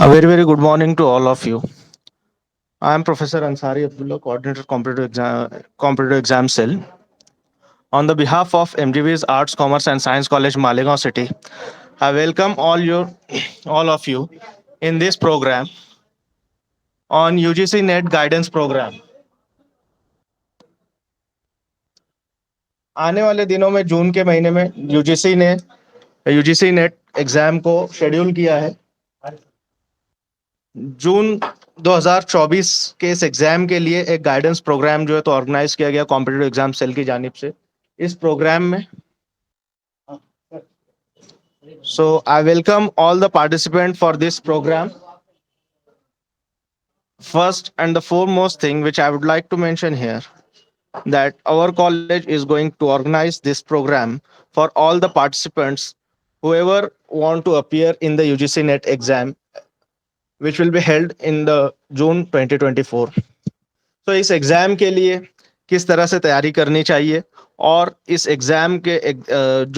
A very good morning to all of you. I am Professor Ansari Abdullah, Coordinator Competitive Exam Cell. On the behalf of MGB's Arts, Commerce and Science College, Malegaon City, I welcome all of you in this program on UGC NET Guidance Program. आने वाले दिनों में जून के महीने में UGC NET exam को schedule किया है। जून 2024 के इस एग्जाम के लिए एक गाइडेंस प्रोग्राम जो है तो ऑर्गेनाइज किया गया कॉम्पिटिटिव एग्जाम सेल की जानिब से। इस प्रोग्राम में I welcome all the participant for this programme. First and the foremost thing which I would like to mention here that our college is going to organize this program for all the participants whoever want to appear in the UGC NET exam which will be held in the June 2024। तो इस exam के लिए किस तरह से तैयारी करनी चाहिए और इस एग्जाम के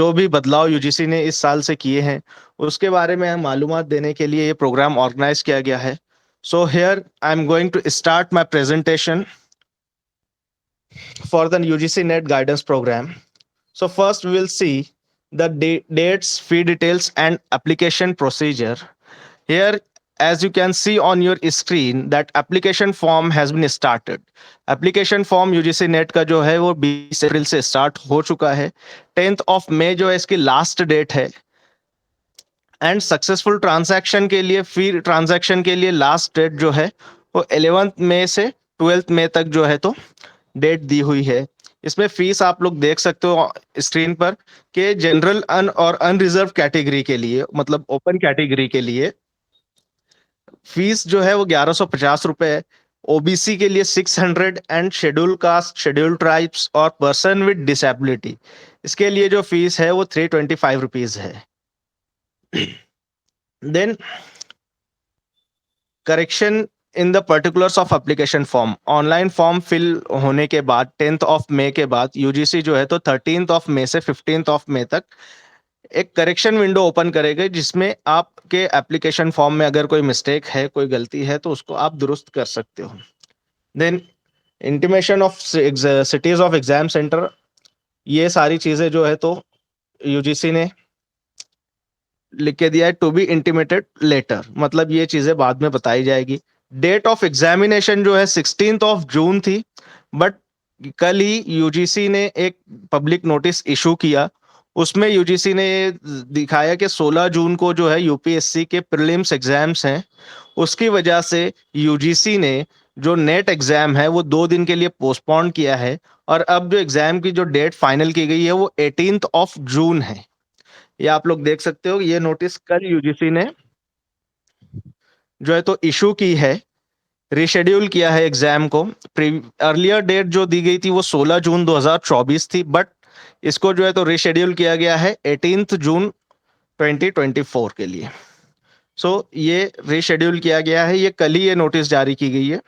जो भी बदलाव यूजीसी ने इस साल से किए हैं उसके बारे में मालूमात देने के लिए ये प्रोग्राम ऑर्गेनाइज किया गया है। So here I am going to start my presentation for the UGC NET guidance program. So first we will see the dates, fee details and application procedure. Here as you can see on your screen that application form has been started. Application form UGC NET का जो है वो 20 अप्रैल से start हो चुका है। 10th of May जो है इसकी लास्ट डेट है एंड सक्सेसफुल ट्रांजैक्शन के लिए फी ट्रांजैक्शन के लिए लास्ट डेट जो है वो 11th मई से 12th मई तक जो है तो डेट दी हुई है। इसमें फीस आप लोग देख सकते हो स्क्रीन पर कि जनरल और अनरिजर्व कैटेगरी के लिए मतलब ओपन कैटेगरी के लिए फीस जो है वो 1150 रुपए है। ओबीसी के लिए 600 and schedule caste, schedule tribes और पर्सन विद डिसेबिलिटी इसके लिए जो फीस है वो 325 रुपीज है। Then correction in the particulars of application form. Online form fill होने के बाद 10th ऑफ मई के बाद यूजीसी जो है तो 13th ऑफ मई से 15th ऑफ मई तक एक करेक्शन विंडो ओपन करेगा जिसमें आपके एप्लीकेशन फॉर्म में अगर कोई मिस्टेक है, कोई गलती है तो उसको आप दुरुस्त कर सकते हो। Then intimation of cities of exam centre, ये सारी चीजें जो है तो यूजीसी ने लिख के दिया है टू बी इंटीमेटेड लेटर, मतलब ये चीजें बाद में बताई जाएगी। डेट ऑफ एग्जामिनेशन जो है 16th ऑफ जून थी, बट कल ही यूजीसी ने एक पब्लिक नोटिस इशू किया। उसमें यूजीसी ने ये दिखाया कि 16 जून को जो है यूपीएससी के प्रीलिम्स एग्जाम्स हैं, उसकी वजह से यूजीसी ने जो नेट एग्जाम है वो 2 दिन के लिए पोस्टपोन किया है और अब जो एग्जाम की जो डेट फाइनल की गई है वो 18th ऑफ जून है। ये आप लोग देख सकते हो, ये नोटिस कल यूजीसी ने जो है तो इशू की है, रिशेड्यूल किया है एग्जाम को। अर्लियर डेट जो दी गई थी वो 16 जून 2024 थी, बट इसको जो है तो रिशेड्यूल किया गया है 18th जून 2024 के लिए। ये रिशेड्यूल किया गया है, ये कल ही ये नोटिस जारी की गई है।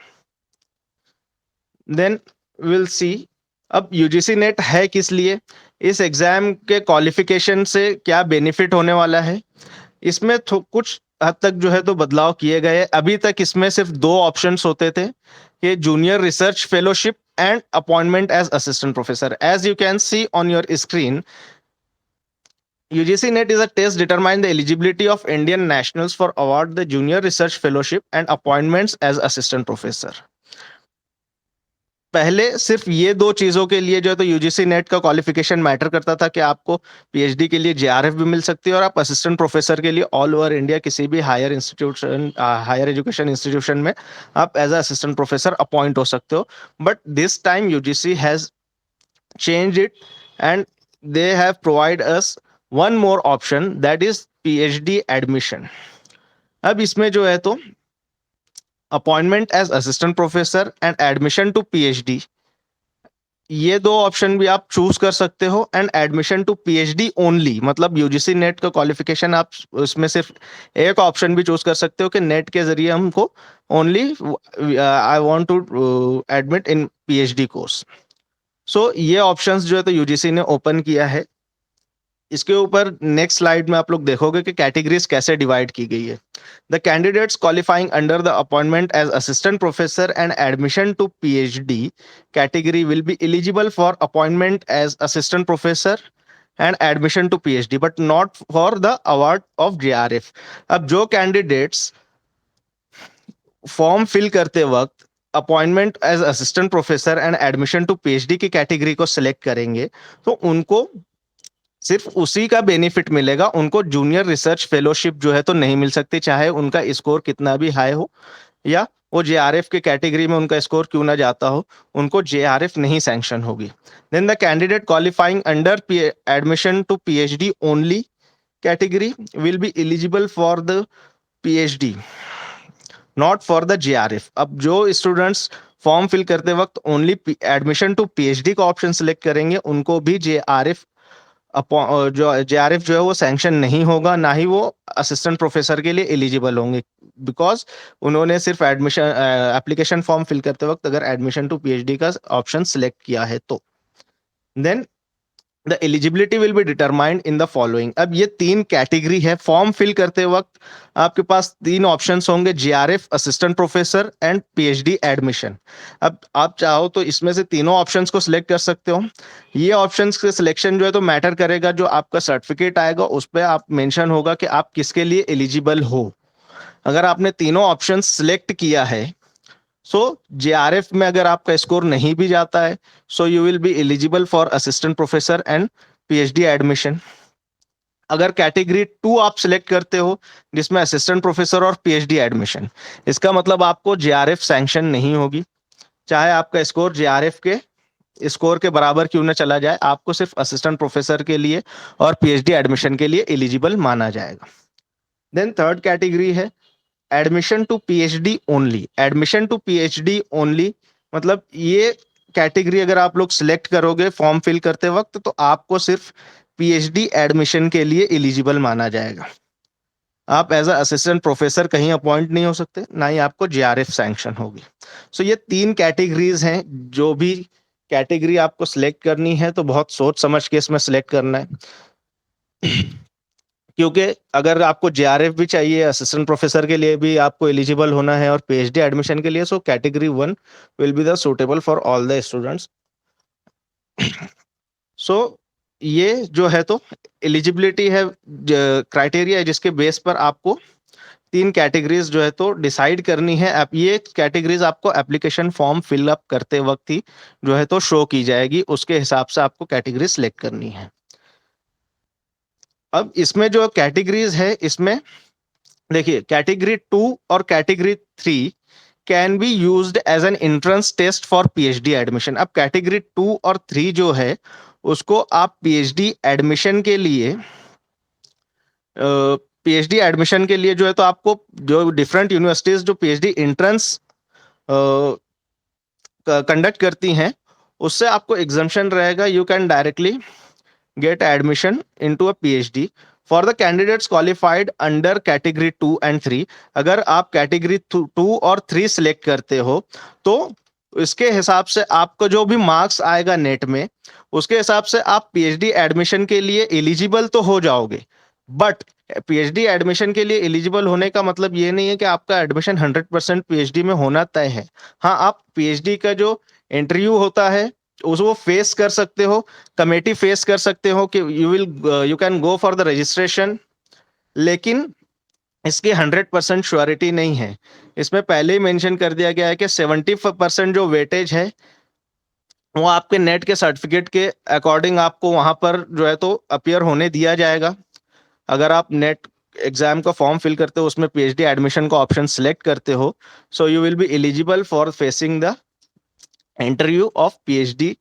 देन विल सी अब यूजीसी नेट है किस लिए, इस एग्जाम के क्वालिफिकेशन से क्या बेनिफिट होने वाला है। इसमें कुछ हद तक जो है तो बदलाव किए गए। अभी तक इसमें सिर्फ 2 ऑप्शंस होते थे कि junior research fellowship and appointment as assistant professor. As you can see on your screen, UGC NET is a test determine the eligibility of Indian nationals for award the junior research fellowship and appointments as assistant professor। पहले सिर्फ ये 2 चीजों के लिए जो है तो UGC NET का क्वालिफिकेशन मैटर करता था कि आपको पीएचडी के लिए जेआरएफ भी मिल सकती है और आप असिस्टेंट प्रोफेसर के लिए ऑल ओवर इंडिया किसी भी हायर एजुकेशन इंस्टीट्यूशन में आप एज असिस्टेंट प्रोफेसर अपॉइंट हो सकते हो। But this time UGC has change it and they have provide us one more option, that is PhD admission. अब इसमें जो है तो appointment as assistant professor and admission to PhD, ये 2 option भी आप चूज कर सकते हो। And admission to PhD only, मतलब यूजीसी नेट का क्वालिफिकेशन आप उसमें सिर्फ एक ऑप्शन भी चूज कर सकते हो कि नेट के जरिए हमको only I want to admit in PhD course. ये ऑप्शंस जो है तो यूजीसी ने ओपन किया है। इसके ऊपर नेक्स्ट स्लाइड में आप लोग देखोगे कि कैटेगरीज कैसे डिवाइड की गई है. The candidates qualifying under the appointment as assistant professor and admission to PhD category will be eligible for appointment as assistant professor and admission to PhD but not for the award of JRF. अब जो candidates form fill करते वक्त appointment as assistant professor and admission to PhD की category को select करेंगे तो उनको सिर्फ उसी का बेनिफिट मिलेगा, उनको जूनियर रिसर्च फेलोशिप जो है तो नहीं मिल सकती, चाहे उनका स्कोर कितना भी हाई हो या वो जेआरएफ के कैटेगरी में उनका स्कोर क्यों ना जाता हो, उनको जेआरएफ नहीं सैंक्शन होगी. Then the candidate qualifying under admission to PhD only category will be eligible for the PhD not for the JRF. अब जो स्टूडेंट्स फॉर्म फिल करते वक्त ओनली एडमिशन टू पीएचडी का ऑप्शन सिलेक्ट करेंगे उनको भी जेआरएफ जो जेआरएफ जो है वो सैंक्शन नहीं होगा, ना ही वो असिस्टेंट प्रोफेसर के लिए एलिजिबल होंगे, बिकॉज उन्होंने सिर्फ एडमिशन एप्लीकेशन फॉर्म फिल करते वक्त अगर एडमिशन टू पीएचडी का ऑप्शन सिलेक्ट किया है तो. Then the eligibility will be determined in the following. अब ये 3 कैटेगरी है. फॉर्म फिल करते वक्त आपके पास 3 ऑप्शंस होंगे, JRF, assistant professor and PhD admission. अब आप चाहो तो इसमें से तीनों ऑप्शंस को सिलेक्ट कर सकते हो. ये ऑप्शंस के सिलेक्शन जो है तो मैटर करेगा, जो आपका सर्टिफिकेट आएगा उस पर आप मेंशन होगा कि आप किसके लिए एलिजिबल हो. अगर आपने तीनों ऑप्शन सिलेक्ट किया है सो जेआरएफ में अगर आपका स्कोर नहीं भी जाता है so you will be eligible for assistant professor and PhD admission. अगर कैटेगरी 2 आप सिलेक्ट करते हो जिसमें असिस्टेंट प्रोफेसर और पीएचडी एडमिशन, इसका मतलब आपको जेआरएफ सैंक्शन नहीं होगी, चाहे आपका स्कोर जेआरएफ के स्कोर के बराबर क्यों ना चला जाए, आपको सिर्फ असिस्टेंट प्रोफेसर के लिए और पीएचडी एडमिशन के लिए एलिजिबल माना जाएगा. देन थर्ड कैटेगरी है admission to PhD only. Admission to PhD only मतलब ये कैटेगरी अगर आप लोग सिलेक्ट करोगे फॉर्म फिल करते वक्त तो आपको सिर्फ पीएचडी एडमिशन के लिए एलिजिबल माना जाएगा. आप एज अ असिस्टेंट प्रोफेसर कहीं अपॉइंट नहीं हो सकते, ना ही आपको जेआरएफ सैंक्शन होगी. सो ये 3 कैटेगरीज हैं. जो भी कैटेगरी आपको सिलेक्ट करनी है तो बहुत सोच समझ के इसमें सिलेक्ट करना है. क्योंकि अगर आपको जेआरएफ भी चाहिए, असिस्टेंट प्रोफेसर के लिए भी आपको एलिजिबल होना है और पीएचडी एडमिशन के लिए, so category 1 will be the suitable for all the students. So ये जो है तो एलिजिबिलिटी है, क्राइटेरिया है जिसके बेस पर आपको 3 कैटेगरीज जो है तो डिसाइड करनी है. ये कैटेगरीज आपको एप्लीकेशन फॉर्म फिल अप करते वक्त ही जो है तो शो की जाएगी, उसके हिसाब से आपको कैटेगरी सिलेक्ट करनी है. अब इसमें जो कैटेगरीज है इसमें देखिए कैटेगरी 2 और category 3 can be used as an entrance test for PhD admission. अब कैटेगरी 2 और 3 जो है उसको आप पीएचडी एडमिशन के लिए पीएचडी एडमिशन के लिए जो है तो आपको जो डिफरेंट यूनिवर्सिटीज जो पीएचडी एंट्रेंस कंडक्ट करती हैं उससे आपको एग्जम्पशन रहेगा. You can directly get admission into a PhD for the candidates qualified under category 2 and 3. अगर आप कैटेगरी 2 और 3 सिलेक्ट करते हो तो इसके हिसाब से आपको जो भी मार्क्स आएगा नेट में उसके हिसाब से आप पीएचडी एडमिशन के लिए एलिजिबल तो हो जाओगे. बट पीएचडी एडमिशन के लिए एलिजिबल होने का मतलब ये नहीं है कि आपका एडमिशन 100% पीएचडी में होना तय है. हाँ, आप पीएचडी का जो इंटरव्यू होता है उसको फेस कर सकते हो, कमेटी फेस कर सकते हो कि you can go for the registration, लेकिन इसकी 100% श्योरिटी नहीं है. इसमें पहले ही मेंशन कर दिया गया है कि 70% जो वेटेज है वो आपके नेट के सर्टिफिकेट के अकॉर्डिंग आपको वहां पर जो है तो अपीयर होने दिया जाएगा. अगर आप नेट एग्जाम का फॉर्म फिल करते हो उसमें पीएचडी एडमिशन का ऑप्शन सिलेक्ट करते हो so you will be eligible for facing the interview of PhD.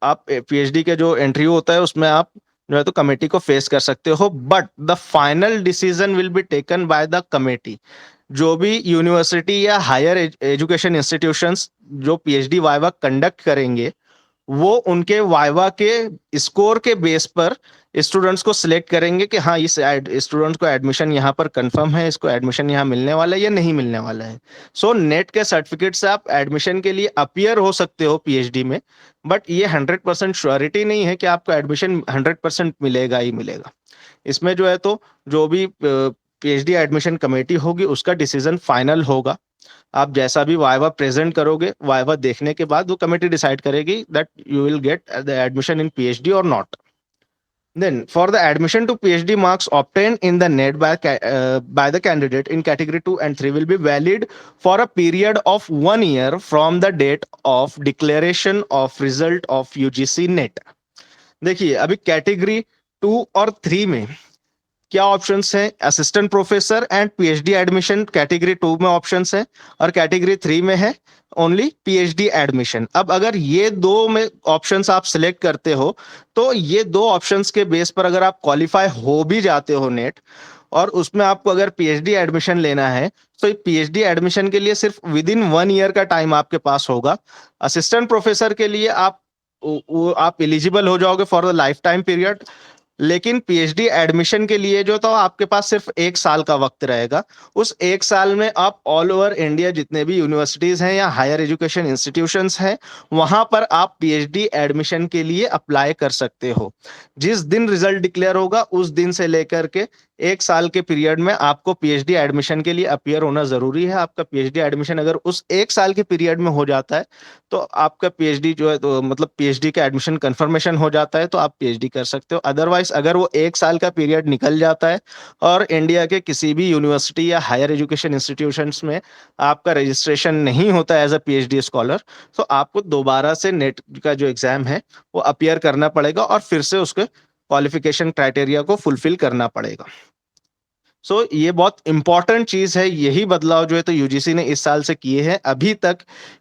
आप पीएचडी के जो इंटरव्यू होता है उसमें आप जो है तो कमेटी को फेस कर सकते हो. But the final decision will be taken by the committee. जो भी यूनिवर्सिटी या हायर एजुकेशन इंस्टीट्यूशंस जो पीएचडी वाइवा कंडक्ट करेंगे वो उनके वाइवा के स्कोर के बेस पर स्टूडेंट्स को सिलेक्ट करेंगे कि हाँ, इस स्टूडेंट को एडमिशन यहाँ पर कंफर्म है, इसको एडमिशन यहाँ मिलने वाला है या नहीं मिलने वाला है। सो नेट के सर्टिफिकेट से आप एडमिशन के लिए अपीयर हो सकते हो पीएचडी में, बट ये 100% श्योरिटी नहीं है कि आपको एडमिशन 100% मिलेगा ही मिलेगा। इसमें जो है तो जो भी पीएचडी एडमिशन कमेटी होगी उसका डिसीजन फाइनल होगा। आप जैसा भी वाइवा प्रेजेंट करोगे, वाइवा देखने के बाद वो कमेटी डिसाइड करेगी that you will get the admission in PhD और not. Then, for the admission to PhD, marks obtained in the NET by the candidate in category 2 and 3 will be valid for a period of 1 year from the date of declaration of result of UGC NET। देखिए, अभी category 2 और 3 में क्या options हैं? Assistant professor and PhD admission category 2 में options हैं, और category 3 में है ओनली पीएचडी एडमिशन। अब अगर ये दो में ऑप्शंस आप सिलेक्ट करते हो, तो ये दो ऑप्शंस के बेस पर अगर आप क्वालिफाई हो भी जाते हो नेट, और उसमें आपको अगर पीएचडी एडमिशन लेना है, तो पीएचडी एडमिशन के लिए सिर्फ विद इन 1 ईयर का टाइम आपके पास होगा। असिस्टेंट प्रोफेसर के लिए आप एलिजिबल हो जाओगे for the life time period, लेकिन पीएचडी एडमिशन के लिए जो तो आपके पास सिर्फ 1 साल का वक्त रहेगा। उस 1 साल में आप ऑल ओवर इंडिया जितने भी यूनिवर्सिटीज हैं या हायर एजुकेशन इंस्टीट्यूशंस हैं, वहां पर आप पीएचडी एडमिशन के लिए अप्लाई कर सकते हो। जिस दिन रिजल्ट डिक्लेयर होगा उस दिन से लेकर के 1 साल के पीरियड में आपको पीएचडी एडमिशन के लिए अपीयर होना जरूरी है। आपका पीएचडी एडमिशन अगर उस 1 साल के पीरियड में हो जाता है, तो आपका पीएचडी जो है तो मतलब पीएचडी का एडमिशन कंफर्मेशन हो जाता है, तो आप पीएचडी कर सकते हो। अदरवाइज अगर वो 1 साल का पीरियड निकल जाता है और इंडिया के किसी भी यूनिवर्सिटी या हायर एजुकेशन इंस्टीट्यूशंस में आपका रजिस्ट्रेशन नहीं होता एज अ पीएचडी स्कॉलर, तो आपको दोबारा से नेट का जो एग्जाम है वो अपीयर करना पड़ेगा और फिर से उसके क्वालिफिकेशन क्राइटेरिया को फुलफिल करना पड़ेगा। ये बहुत इंपॉर्टेंट चीज है। यही बदलाव जो है तो यूजीसी ने इस साल से किए हैं। अभी तक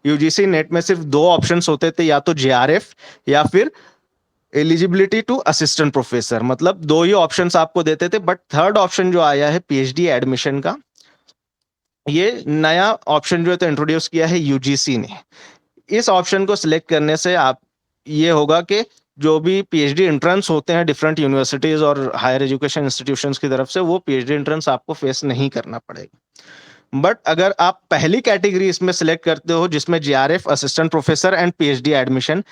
यूजीसी नेट में सिर्फ दो ऑप्शंस होते थे, या तो जेआरएफ या फिर एलिजिबिलिटी टू असिस्टेंट प्रोफेसर, मतलब दो ही ऑप्शंस आपको देते थे। बट थर्ड ऑप्शन जो आया है पीएचडी एडमिशन का, ये नया ऑप्शन जो है तो इंट्रोड्यूस किया है यूजीसी ने। इस ऑप्शन को सिलेक्ट करने से आप ये होगा कि जो भी पीएचडी एंट्रेंस होते हैं डिफरेंट यूनिवर्सिटीज और हायर एजुकेशन इंस्टीट्यूशंस की तरफ से, वो पीएचडी एंट्रेंस आपको फेस नहीं करना पड़ेगा। बट अगर आप पहली कैटेगरी इसमें सिलेक्ट करते हो जिसमें GRF, assistant professor and PhD admission,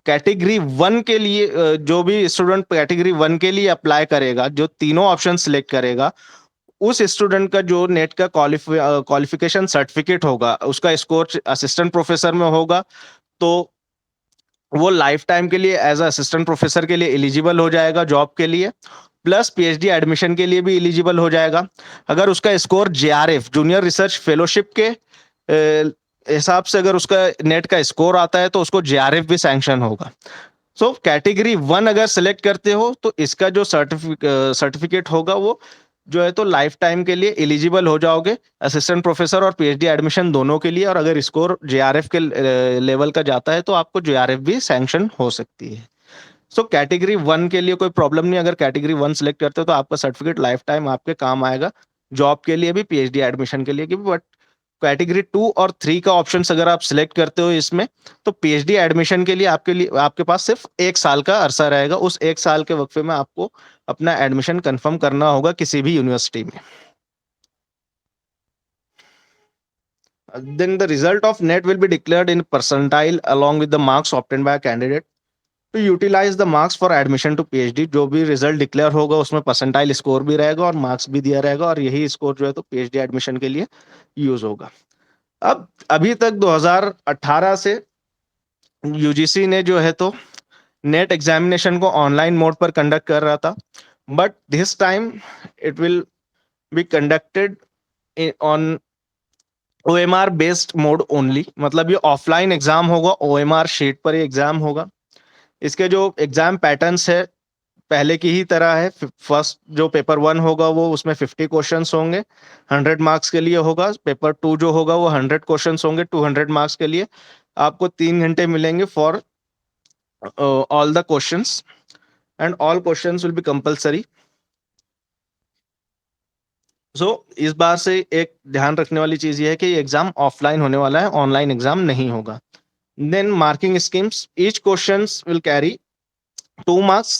category 1 के लिए जो भी स्टूडेंट कैटेगरी 1 के लिए अप्लाई करेगा, जो तीनों ऑप्शन सिलेक्ट करेगा, उस स्टूडेंट का जो नेट का क्वालिफिकेशन सर्टिफिकेट होगा, उसका स्कोर असिस्टेंट प्रोफेसर में होगा, तो वो लाइफ टाइम के लिए एज असिस्टेंट प्रोफेसर के लिए एलिजिबल हो जाएगा जॉब के लिए, प्लस पीएचडी एडमिशन के लिए भी एलिजिबल हो जाएगा। अगर उसका score JRF junior research fellowship के हिसाब से अगर उसका नेट का स्कोर आता है, तो उसको जेआरएफ भी सैंक्शन होगा। कैटेगरी 1 अगर सिलेक्ट करते हो, तो इसका जो सर्टिफिकेट होगा वो जो है तो लाइफ टाइम के लिए एलिजिबल हो जाओगे असिस्टेंट प्रोफेसर और पीएचडी एडमिशन दोनों के लिए। और अगर स्कोर जेआरएफ के लेवल का जाता है, तो आपको जेआरएफ भी सैंक्शन हो सकती है। कैटेगरी 1 के लिए कोई प्रॉब्लम नहीं। अगर कैटेगरी 1 सिलेक्ट करते हो, तो आपका सर्टिफिकेट लाइफ टाइम आपके काम आएगा, जॉब के लिए भी, पीएचडी एडमिशन के लिए भी। बट कैटेगरी 2 और 3 का ऑप्शन अगर आप सिलेक्ट करते हो इसमें, तो पीएचडी एडमिशन के लिए आपके पास सिर्फ 1 साल का अरसा रहेगा। उस 1 साल के वक्फे में आपको अपना एडमिशन कंफर्म करना होगा किसी भी यूनिवर्सिटी में। Then the result of NET will be declared in percentile along with the marks obtained by a candidate to utilize the marks for admission to PhD। जो भी रिजल्ट डिक्लेयर होगा उसमें percentile score भी रहेगा और marks भी दिया रहेगा, और यही स्कोर जो है तो पीएचडी एडमिशन के लिए यूज होगा। अब अभी तक 2018 से यूजीसी ने जो है तो नेट एग्जामिनेशन को ऑनलाइन मोड पर कंडक्ट कर रहा था, but this time it will be conducted on OMR based mode only. मतलब ये ऑफलाइन एग्जाम होगा, ओएमआर शीट पर ये एग्जाम होगा। इसके जो एग्जाम पैटर्न्स है पहले की ही तरह है। फर्स्ट जो पेपर 1 होगा वो उसमें 50 क्वेश्चंस होंगे, 100 मार्क्स के लिए होगा। पेपर 2 जो होगा वो 100 क्वेश्चंस होंगे, 200 मार्क्स के लिए। आपको 3 घंटे मिलेंगे for all the questions, and all questions will be compulsory. इस बार से एक ध्यान रखने वाली चीज ये है कि ये एग्जाम ऑफलाइन होने वाला है, ऑनलाइन एग्जाम नहीं होगा। Then marking schemes, each questions will carry 2 marks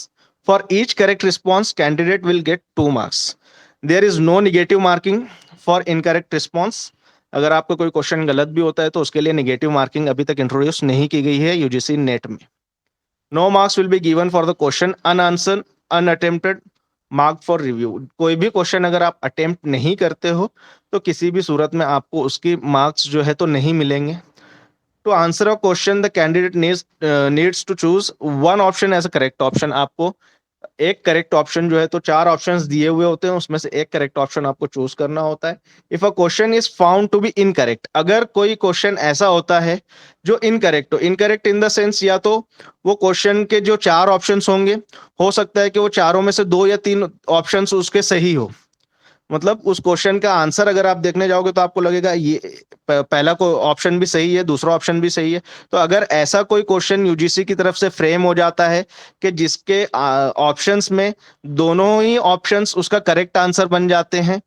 For each correct response, candidate will get 2 marks. There is no negative marking for incorrect response. अगर आपका कोई क्वेश्चन गलत भी होता है तो उसके लिए नेगेटिव मार्किंग अभी तक इंट्रोड्यूस नहीं की गई है यूजीसी नेट में. No marks will be given for the question unanswered unattempted, mark for review. कोई भी क्वेश्चन अगर आप अटेम्प्ट नहीं करते हो तो किसी भी सूरत में आपको उसकी मार्क्स जो है तो नहीं मिलेंगे. To answer a question the candidate needs to choose one option as a correct option. आपको एक करेक्ट ऑप्शन जो है तो 4 ऑप्शंस दिए हुए होते हैं, उसमें से एक करेक्ट ऑप्शन आपको चूज करना होता है. If a question is found to be incorrect, अगर कोई क्वेश्चन ऐसा होता है जो इनकरेक्ट हो, इनकरेक्ट इन द सेंस या तो वो क्वेश्चन के जो 4 ऑप्शंस होंगे, हो सकता है कि वो चारों में से 2 या 3 ऑप्शंस उसके सही हो. मतलब उस क्वेश्चन का आंसर अगर आप देखने जाओगे तो आपको लगेगा ये पहला को ऑप्शन भी सही है, दूसरा ऑप्शन भी सही है. तो अगर ऐसा कोई क्वेश्चन यूजीसी की तरफ से फ्रेम हो जाता है कि जिसके ऑप्शंस में दोनों ही ऑप्शंस उसका करेक्ट आंसर बन जाते हैं,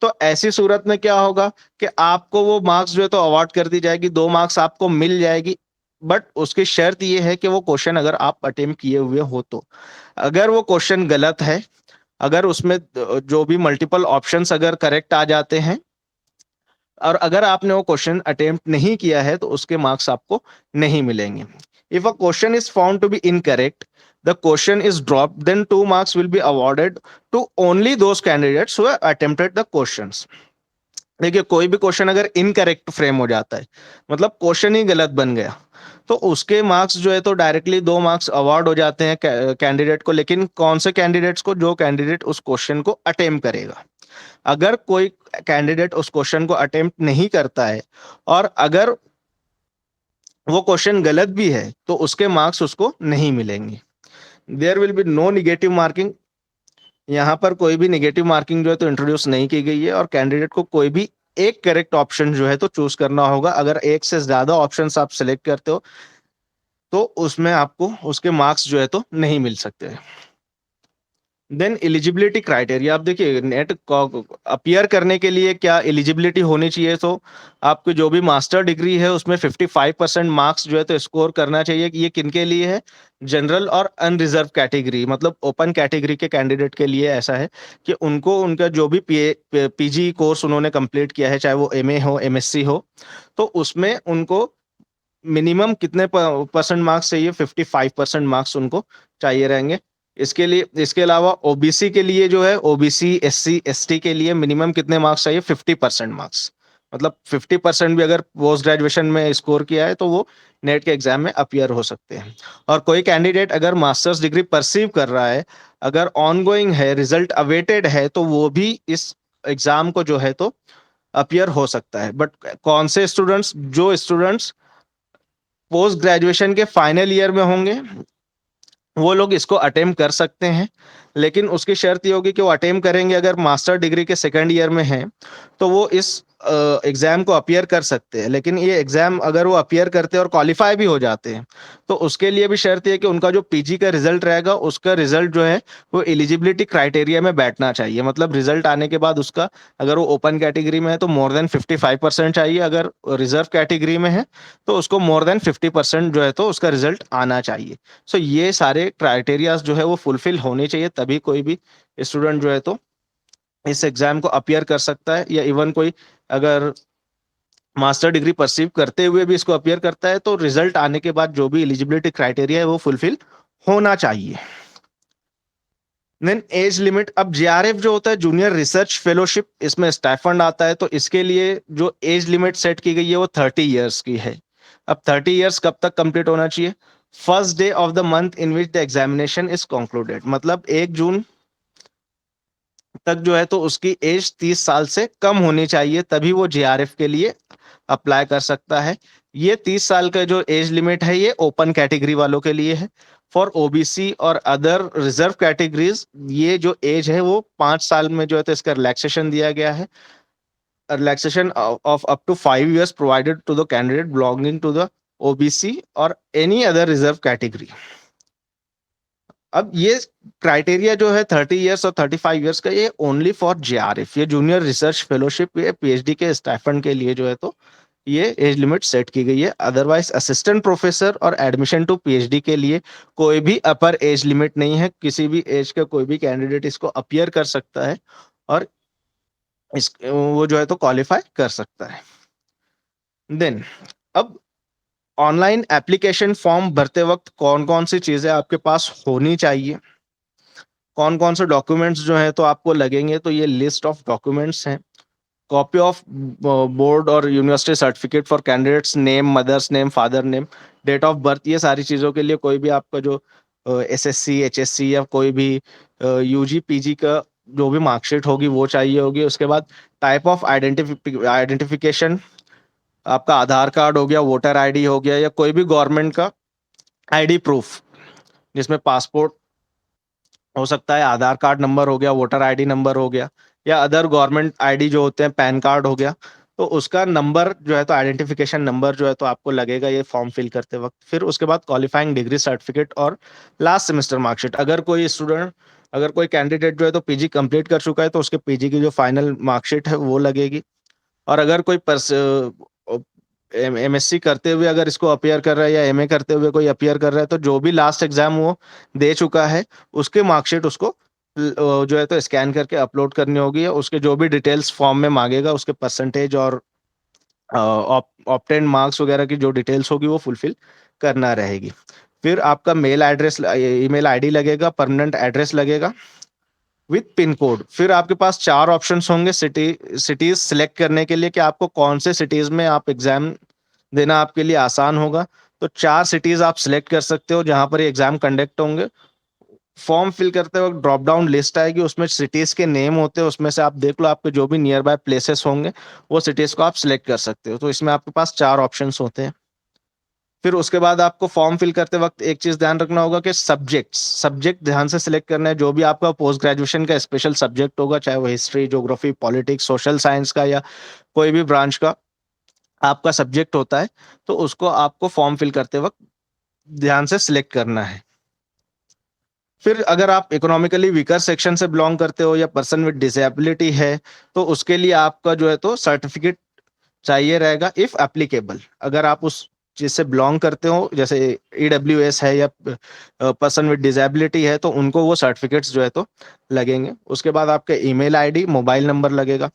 तो ऐसी सूरत में क्या होगा कि आपको वो मार्क्स जो है तो अवार्ड कर दी जाएगी, 2 मार्क्स आपको मिल जाएगी. बट उसकी शर्त ये है कि वो क्वेश्चन अगर आप अटेम्प्ट किए हुए हो तो. अगर वो क्वेश्चन गलत है, अगर उसमें जो भी मल्टीपल ऑप्शंस अगर करेक्ट आ जाते हैं और अगर आपने वो क्वेश्चन अटेम्प्ट नहीं किया है तो उसके मार्क्स आपको नहीं मिलेंगे. If a question is found to be incorrect, the question is dropped, then 2 marks will be awarded to only those candidates who have attempted the questions. देखिए कोई भी क्वेश्चन अगर इनकरेक्ट फ्रेम हो जाता है, मतलब क्वेश्चन ही गलत बन गया, तो उसके मार्क्स जो है तो डायरेक्टली 2 मार्क्स अवार्ड हो जाते हैं कैंडिडेट को. लेकिन कौन से कैंडिडेट्स को? जो कैंडिडेट उस क्वेश्चन को अटेम्प्ट करेगा. अगर कोई कैंडिडेट उस क्वेश्चन को अटेम्प्ट नहीं करता है और अगर वो क्वेश्चन गलत भी है तो उसके मार्क्स उसको नहीं मिलेंगे. There will be no negative marking. यहाँ पर कोई भी नेगेटिव मार्किंग जो है तो इंट्रोड्यूस नहीं की गई है और कैंडिडेट को कोई भी एक करेक्ट ऑप्शन जो है तो चूज करना होगा. अगर एक से ज्यादा ऑप्शंस आप सिलेक्ट करते हो तो उसमें आपको उसके मार्क्स जो है तो नहीं मिल सकते. Then eligibility criteria. आप देखिए नेट अपीयर करने के लिए क्या एलिजिबिलिटी होनी चाहिए, तो आपको जो भी मास्टर डिग्री है उसमें 55% मार्क्स जो है तो स्कोर करना चाहिए. ये किनके लिए है? जनरल और अनरिजर्व कैटेगरी, मतलब ओपन कैटेगरी के कैंडिडेट के लिए ऐसा है कि उनको उनका जो भी पीजी कोर्स उन्होंने कंप्लीट किया है, चाहे वो एमए हो एमएससी हो, तो उसमें उनको मिनिमम कितने परसेंट मार्क्स चाहिए? 55% मार्क्स उनको चाहिए रहेंगे. इसके लिए इसके अलावा ओबीसी के लिए जो है, ओबीसी एससी एसटी के लिए मिनिमम कितने मार्क्स चाहिए? 50% मार्क्स. मतलब 50% भी अगर पोस्ट ग्रेजुएशन में स्कोर किया है तो वो नेट के एग्जाम में अपीयर हो सकते हैं. और कोई कैंडिडेट अगर मास्टर्स डिग्री परसीव कर रहा है, अगर ऑनगोइंग है, रिजल्ट अवेटेड है, तो वो भी इस एग्जाम को जो है तो अपीयर हो सकता है. बट कौन से स्टूडेंट्स? जो स्टूडेंट्स पोस्ट ग्रेजुएशन के फाइनल ईयर में होंगे वो लोग इसको अटेम्प्ट कर सकते हैं. लेकिन उसकी शर्त ये होगी कि वो अटेम्प्ट करेंगे अगर मास्टर डिग्री के सेकंड ईयर में हैं तो वो इस एग्जाम को अपीयर कर सकते हैं. लेकिन ये एग्जाम अगर वो अपीयर करते हैं और क्वालिफाई भी हो जाते हैं तो उसके लिए भी शर्त है कि उनका जो पीजी का रिजल्ट रहेगा उसका रिजल्ट जो है वो एलिजिबिलिटी क्राइटेरिया में बैठना चाहिए. मतलब रिजल्ट आने के बाद उसका, अगर वो ओपन कैटेगरी में है तो मोर देन 55% चाहिए, अगर रिजर्व कैटेगरी में है तो उसको मोर देन 50% जो है तो उसका रिजल्ट आना चाहिए. सो ये सारे क्राइटेरियाज जो है वो फुलफिल होने चाहिए, तभी कोई भी स्टूडेंट जो है तो इस एग्जाम को अपीयर कर सकता है. या इवन कोई अगर मास्टर डिग्री परसीव करते हुए भी इसको अपीयर करता है तो रिजल्ट आने के बाद जो भी एलिजिबिलिटी क्राइटेरिया है वो फुलफिल होना चाहिए. Then age limit. अब जेआरएफ जो होता है जूनियर रिसर्च फेलोशिप, इसमें स्टाइफंड आता है, तो इसके लिए जो एज लिमिट सेट की गई है वो 30 इयर्स की है. अब 30 इयर्स कब तक कंप्लीट होना चाहिए? First day of the month in which the examination is concluded. मतलब 1 जून तक जो है तो उसकी एज 30 साल से कम होनी चाहिए, तभी वो जेआरएफ के लिए अप्लाई कर सकता है. ये 30 साल का जो एज लिमिट है ये ओपन कैटेगरी वालों के लिए है. फॉर ओबीसी और अदर रिजर्व कैटेगरीज ये जो एज है वो 5 साल में जो है तो इसका रिलैक्सेशन दिया गया है. Relaxation of up to 5 years provided to the candidate belonging to the OBC और एनी अदर रिजर्व कैटेगरी. अब ये क्राइटेरिया जो है 30 इयर्स और 35 इयर्स का, ये ओनली फॉर जेआरएफ, ये जूनियर रिसर्च फेलोशिप, ये पीएचडी के स्टाइफंड के लिए जो है तो ये एज लिमिट सेट की गई है। अदरवाइज असिस्टेंट प्रोफेसर और एडमिशन टू पीएचडी के लिए कोई भी अपर एज लिमिट नहीं है। किसी भी एज का कोई भी कैंडिडेट इसको अपीयर कर सकता है और इस वो जो है तो क्वालिफाई कर सकता है। देन अब ऑनलाइन एप्लीकेशन फॉर्म भरते वक्त कौन-कौन सी चीजें आपके पास होनी चाहिए, कौन-कौन से डॉक्यूमेंट्स जो हैं तो आपको लगेंगे, तो ये लिस्ट ऑफ डॉक्यूमेंट्स हैं। कॉपी ऑफ बोर्ड और university certificate for candidate's name, mother's name, father name, date of birth, ये सारी चीज़ों के लिए कोई भी आपका जो एसएससी, एचएससी या कोई भी यूजी, पीजी का जो भी मार्कशीट होगी वो चाहिए होगी। उसके बाद टाइप ऑफ आइडेंटिफिकेशन, आपका आधार कार्ड हो गया, वोटर आईडी हो गया या कोई भी गवर्नमेंट का आईडी प्रूफ, जिसमें पासपोर्ट हो सकता है, आधार कार्ड नंबर हो गया, वोटर आईडी नंबर हो गया या अदर गवर्नमेंट आईडी जो होते हैं, पैन कार्ड हो गया, तो उसका नंबर जो है तो आइडेंटिफिकेशन नंबर जो है तो आपको लगेगा ये फॉर्म फिल करते वक्त। फिर उसके बाद क्वालिफाइंग डिग्री सर्टिफिकेट और लास्ट सेमेस्टर मार्कशीट। अगर कोई कैंडिडेट जो है तो पीजी कंप्लीट कर चुका है तो उसके पीजी की जो फाइनल मार्कशीट है वो लगेगी। और अगर कोई एमएससी करते हुए अगर इसको अपीयर कर रहा है या एमए करते हुए कोई अपीयर कर रहा है, तो जो भी लास्ट एग्जाम वो दे चुका है उसके मार्कशीट उसको जो है तो स्कैन करके अपलोड करनी होगी। उसके जो भी डिटेल्स फॉर्म में मांगेगा उसके परसेंटेज और ऑब्टेन मार्क्स वगैरह की जो डिटेल्स होगी वो फुलफिल करना रहेगी। फिर आपका मेल एड्रेस, ईमेल आईडी लगेगा, परमानेंट एड्रेस लगेगा विथ पिन कोड। फिर आपके पास 4 ऑप्शंस होंगे सिटीज़ सिलेक्ट करने के लिए कि आपको कौन से सिटीज़ में आप एग्ज़ाम देना आपके लिए आसान होगा। तो 4 सिटीज़ आप सिलेक्ट कर सकते हो जहाँ पर ये एग्ज़ाम कंडक्ट होंगे। फॉर्म फिल करते वक़्त ड्रॉप डाउन लिस्ट आएगी, उसमें सिटीज़ के नेम होते हैं, उसमें से आप देख लो आपके जो भी नियर बाय प्लेसेस होंगे, वो सिटीज़ को आप सिलेक्ट कर सकते हो। तो इसमें आपके पास 4 ऑप्शंस होते हैं। फिर उसके बाद आपको फॉर्म फिल करते वक्त एक चीज ध्यान रखना होगा कि सब्जेक्ट ध्यान से सिलेक्ट करना है। जो भी आपका पोस्ट ग्रेजुएशन का स्पेशल सब्जेक्ट होगा, चाहे वो history, geography, politics, social science का या कोई भी ब्रांच का आपका सब्जेक्ट होता है, तो उसको आपको फॉर्म फिल करते वक्त ध्यान से सिलेक्ट करना है। फिर अगर आप इकोनॉमिकली वीकर सेक्शन से बिलोंग करते हो या पर्सन विद डिसेबिलिटी है, तो उसके लिए आपका जो है तो सर्टिफिकेट चाहिए रहेगा इफ एप्लीकेबल। अगर आप उस चीज से बिलोंग करते हो, जैसे ईडब्ल्यूएस है या पर्सन विद डिसेबिलिटी है, तो उनको वो सर्टिफिकेट्स जो है तो लगेंगे। उसके बाद आपके ईमेल आईडी, मोबाइल नंबर लगेगा।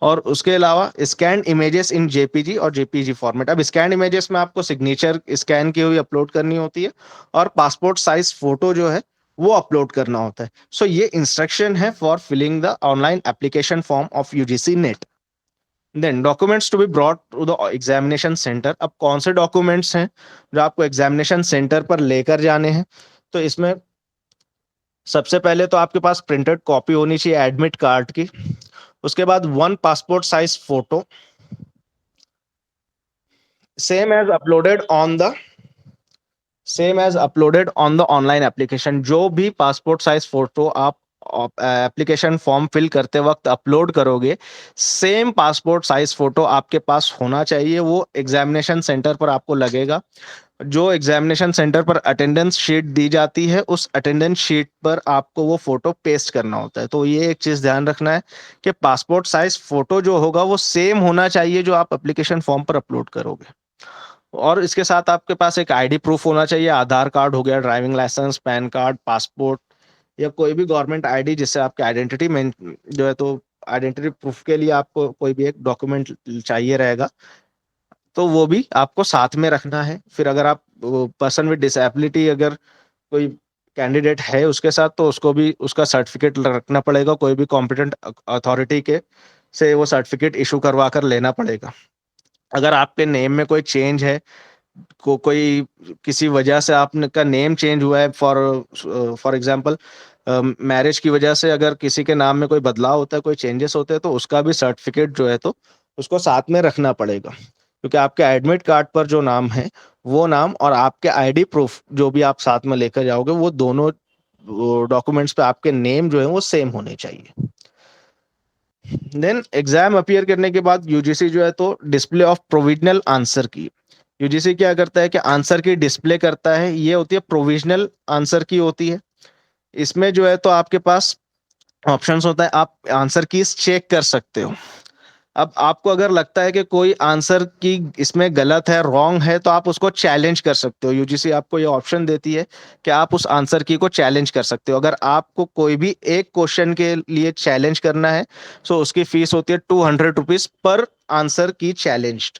और उसके अलावा स्कैन इमेजेस इन जेपीजी और जेपीजी फॉर्मेट। अब स्कैन इमेजेस में आपको सिग्नेचर स्कैन की हुई अपलोड करनी होती है और पासपोर्ट साइज फोटो जो है वो अपलोड करना होता है। सो ये इंस्ट्रक्शन है for filling the online application form of UGC NET. Then documents to be brought to the examination centre. अब कौन से डॉक्यूमेंट्स हैं जो आपको एग्जामिनेशन सेंटर पर लेकर जाने हैं? तो इसमें सबसे पहले तो आपके पास प्रिंटेड कॉपी होनी चाहिए एडमिट कार्ड की। उसके बाद 1 passport size photo, same as uploaded on the same as uploaded on the online application. जो भी पासपोर्ट साइज फोटो आप एप्लीकेशन फॉर्म फिल करते वक्त अपलोड करोगे, सेम पासपोर्ट साइज फोटो आपके पास होना चाहिए। वो एग्जामिनेशन सेंटर पर आपको लगेगा। जो एग्जामिनेशन सेंटर पर अटेंडेंस शीट दी जाती है, उस अटेंडेंस शीट पर आपको वो फोटो पेस्ट करना होता है। तो ये एक चीज ध्यान रखना है कि पासपोर्ट साइज फोटो जो होगा वो सेम होना चाहिए जो आप एप्लीकेशन फॉर्म पर अपलोड करोगे। और इसके साथ आपके पास एक आईडी प्रूफ होना चाहिए। आधार कार्ड हो गया, driving licence, PAN card, passport या कोई भी गवर्नमेंट आईडी जिससे आपकी आइडेंटिटी में जो है तो आइडेंटिटी प्रूफ के लिए आपको कोई भी एक डॉक्यूमेंट चाहिए रहेगा, तो वो भी आपको साथ में रखना है। फिर अगर आप पर्सन विद डिसेबिलिटी अगर कोई कैंडिडेट है उसके साथ, तो उसको भी उसका सर्टिफिकेट रखना पड़ेगा। कोई भी कॉम्पिटेंट अथॉरिटी के से वो सर्टिफिकेट इशू करवा कर लेना पड़ेगा। अगर आपके नेम में कोई चेंज है, कोई किसी वजह से आपने का नेम चेंज हुआ है, फॉर एग्जांपल मैरिज की वजह से अगर किसी के नाम में कोई बदलाव होता है, कोई चेंजेस होते हैं, तो उसका भी सर्टिफिकेट जो है तो उसको साथ में रखना पड़ेगा। क्योंकि आपके एडमिट कार्ड पर जो नाम है वो नाम और आपके आईडी प्रूफ जो भी आप साथ में लेकर जाओगे, वो दोनों डॉक्यूमेंट्स पे आपके नेम जो है वो सेम होने चाहिए। देन एग्जाम अपीयर करने के बाद यूजीसी जो है तो डिस्प्ले ऑफ प्रोविजनल आंसर की। यूजीसी क्या करता है कि आंसर की डिस्प्ले करता है। ये होती है प्रोविजनल आंसर की होती है। इसमें जो है तो आपके पास ऑप्शंस होता है, आप आंसर कीज चेक कर सकते हो। अब आपको अगर लगता है कि कोई आंसर की इसमें गलत है, रॉन्ग है, तो आप उसको चैलेंज कर सकते हो। यूजीसी आपको ये ऑप्शन देती है कि आप उस आंसर की को चैलेंज कर सकते हो। अगर आपको कोई भी एक क्वेश्चन के लिए चैलेंज करना है, तो उसकी फीस होती है ₹200 पर आंसर की चैलेंज्ड।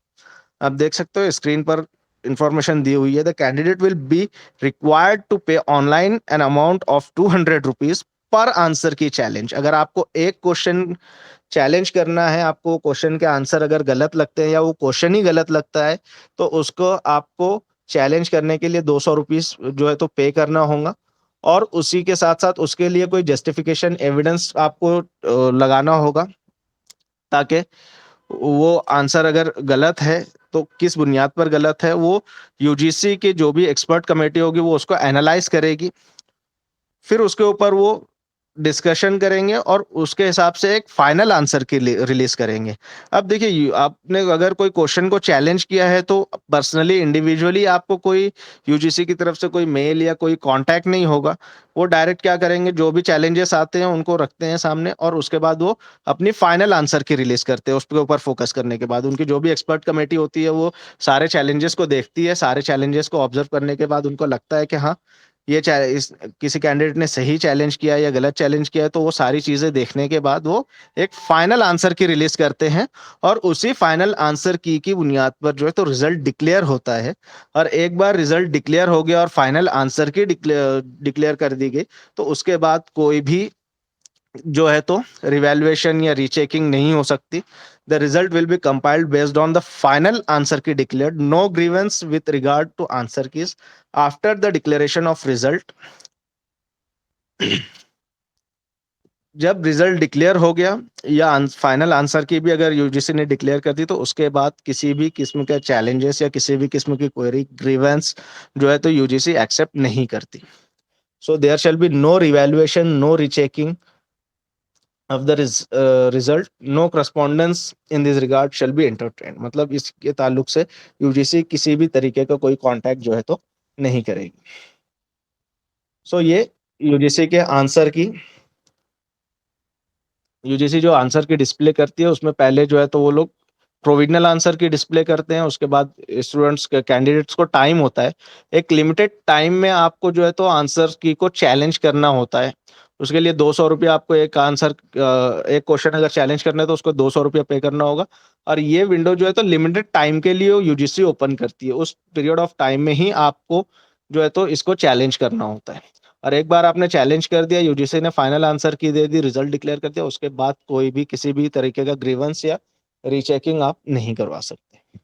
आप देख सकते हो स्क्रीन पर इंफॉर्मेशन दी हुई है। The candidate will be required to pay online an amount of ₹200 per answer की चैलेंज। अगर आपको एक क्वेश्चन चैलेंज करना है, आपको क्वेश्चन के आंसर अगर गलत लगते हैं या वो क्वेश्चन ही गलत लगता है, तो उसको आपको चैलेंज करने के लिए ₹200 जो है तो पे करना होगा। और उसी के साथ साथ उसके लिए कोई जस्टिफिकेशन एविडेंस आपको लगाना होगा, ताकि वो आंसर अगर गलत है तो किस बुनियाद पर गलत है, वो यूजीसी की जो भी एक्सपर्ट कमेटी होगी वो उसको एनालाइज करेगी। फिर उसके ऊपर वो डिस्कशन करेंगे और उसके हिसाब से एक फाइनल आंसर की रिलीज करेंगे। अब देखिए, आपने अगर कोई क्वेश्चन को चैलेंज किया है तो पर्सनली इंडिविजुअली आपको कोई यूजीसी की तरफ से कोई मेल या कोई कांटेक्ट नहीं होगा। वो डायरेक्ट क्या करेंगे, जो भी चैलेंजेस आते हैं उनको रखते हैं सामने और उसके बाद वो अपनी फाइनल आंसर की रिलीज करते हैं। उसके ऊपर फोकस करने के बाद उनकी जो भी एक्सपर्ट कमेटी होती है वो सारे चैलेंजेस को देखती है। सारे चैलेंजेस को ऑब्जर्व करने के बाद उनको लगता है कि हाँ, ये इस किसी कैंडिडेट ने सही चैलेंज किया या गलत चैलेंज किया है, तो वो सारी चीजें देखने के बाद वो एक फाइनल आंसर की रिलीज करते हैं। और उसी फाइनल आंसर की बुनियाद पर जो है तो रिजल्ट डिक्लेयर होता है। और एक बार रिजल्ट डिक्लेयर हो गया और फाइनल आंसर की डिक्लेयर डिक्लेयर कर दी गई, तो उसके बाद कोई भी जो है तो रिवैल्यूएशन या रीचेकिंग नहीं हो सकती। The result will be compiled based on the final answer key declared, no grievance with regard to answer keys after the declaration of result. जब रिजल्ट डिक्लेयर हो गया या फाइनल आंसर की भी अगर यूजीसी ने डिक्लेयर कर दी, तो उसके बाद किसी भी किस्म के चैलेंजेस या किसी भी किस्म की क्वेरी ग्रीवेंस जो है तो यूजीसी एक्सेप्ट नहीं करती। So there shall be no revaluation, no rechecking of the result, no correspondence in this regard shall be entertain. मतलब इसके ताल्लुक से यूजीसी किसी भी तरीके का कोई कांटेक्ट जो है तो नहीं करेगी। सो ये यूजीसी के आंसर की यूजीसी जो आंसर की डिस्प्ले करती है उसमें पहले जो है तो वो लोग प्रोविजनल आंसर की डिस्प्ले करते हैं। उसके बाद स्टूडेंट्स के कैंडिडेट्स को टाइम होता है, एक लिमिटेड टाइम में आपको जो है तो आंसर की को चैलेंज करना होता है। उसके लिए ₹200 आपको एक आंसर एक क्वेश्चन अगर चैलेंज करना है तो उसको ₹200 पे करना होगा। और ये विंडो जो है तो लिमिटेड टाइम के लिए यूजीसी ओपन करती है। उस पीरियड ऑफ टाइम में ही आपको जो है तो इसको चैलेंज करना होता है। और एक बार आपने चैलेंज कर दिया, यूजीसी ने फाइनल आंसर की दे दी, रिजल्ट डिक्लेयर कर दिया, उसके बाद कोई भी किसी भी तरीके का ग्रीवेंस या रीचेकिंग आप नहीं करवा सकते।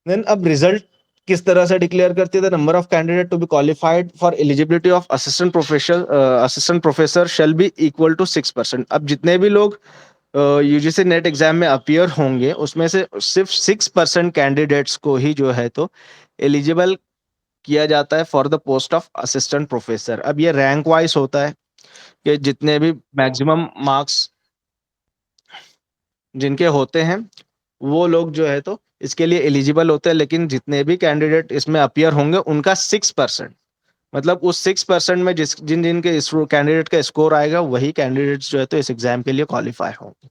देन अब रिजल्ट किस तरह से डिक्लेयर करती है? The number of candidate to be qualified for eligibility of assistant professor shall be equal to 6%। अब जितने भी लोग यूजीसी नेट एग्जाम में अपीयर होंगे उसमें से सिर्फ 6% कैंडिडेट्स को ही जो है तो एलिजिबल किया जाता है for the post of assistant professor. अब ये रैंक वाइज होता है कि जितने भी मैक्सिमम मार्क्स जिनके होते हैं वो लोग जो है तो इसके लिए एलिजिबल होते हैं। लेकिन जितने भी कैंडिडेट इसमें अपीयर होंगे उनका 6%, मतलब उस 6% में जिस जिन जिन के कैंडिडेट का स्कोर आएगा वही कैंडिडेट्स जो है तो इस एग्जाम के लिए क्वालिफाई होंगे।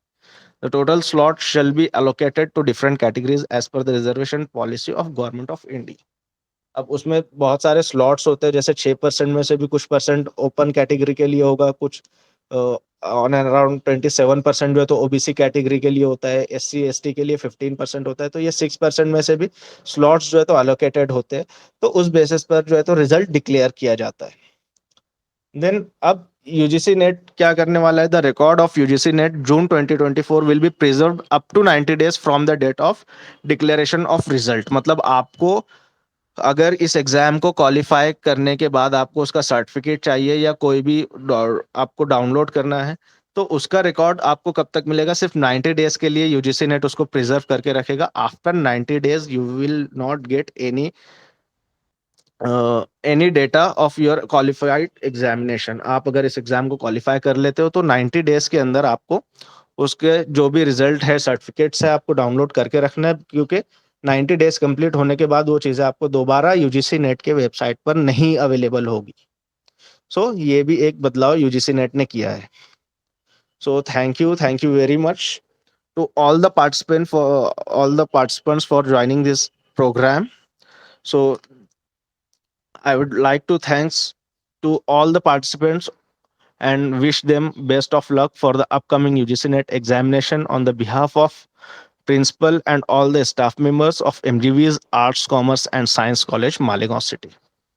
The total slot shall be allocated to different categories as per the reservation policy of government of India. अब उसमें बहुत सारे स्लॉट्स होते हैं, जैसे 6% में से भी कुछ परसेंट ओपन कैटेगरी के लिए होगा, कुछ ऑन एंड अराउंड 27% जो है तो ओबीसी कैटेगरी के लिए होता है, एससी एसटी के लिए 15% होता है। तो ये 6% में से भी स्लॉट्स जो है तो अलोकेटेड होते हैं। तो उस बेसिस पर जो है तो रिजल्ट डिक्लेयर किया जाता है। देन अब यूजीसी नेट क्या करने वाला है? The record of UGC NET June 2024 will be preserved up to 90 days from the date of declaration of result. मतलब आपको अगर इस एग्जाम को क्वालिफाई करने के बाद आपको उसका सर्टिफिकेट चाहिए या कोई भी आपको डाउनलोड करना है, तो उसका रिकॉर्ड आपको कब तक मिलेगा? सिर्फ 90 डेज के लिए यूजीसी नेट उसको प्रिजर्व करके रखेगा। After 90 days you will not get any data of your qualified examination. आप अगर इस एग्जाम को क्वालिफाई कर लेते हो तो 90 डेज के अंदर आपको उसके जो भी रिजल्ट है, सर्टिफिकेट्स है, आपको डाउनलोड करके रखना है। क्योंकि 90 डेज कंप्लीट होने के बाद वो चीजें आपको दोबारा यूजीसी नेट के वेबसाइट पर नहीं अवेलेबल होगी। सो ये भी एक बदलाव यूजीसी नेट ने किया है। So thank you very much. to all the participants for joining this program. So I would like to thanks to all the participants and wish them best of luck for the upcoming UGC NET examination on the behalf of principal and all the staff members of MGV's Arts, Commerce and Science College, Malegaon City.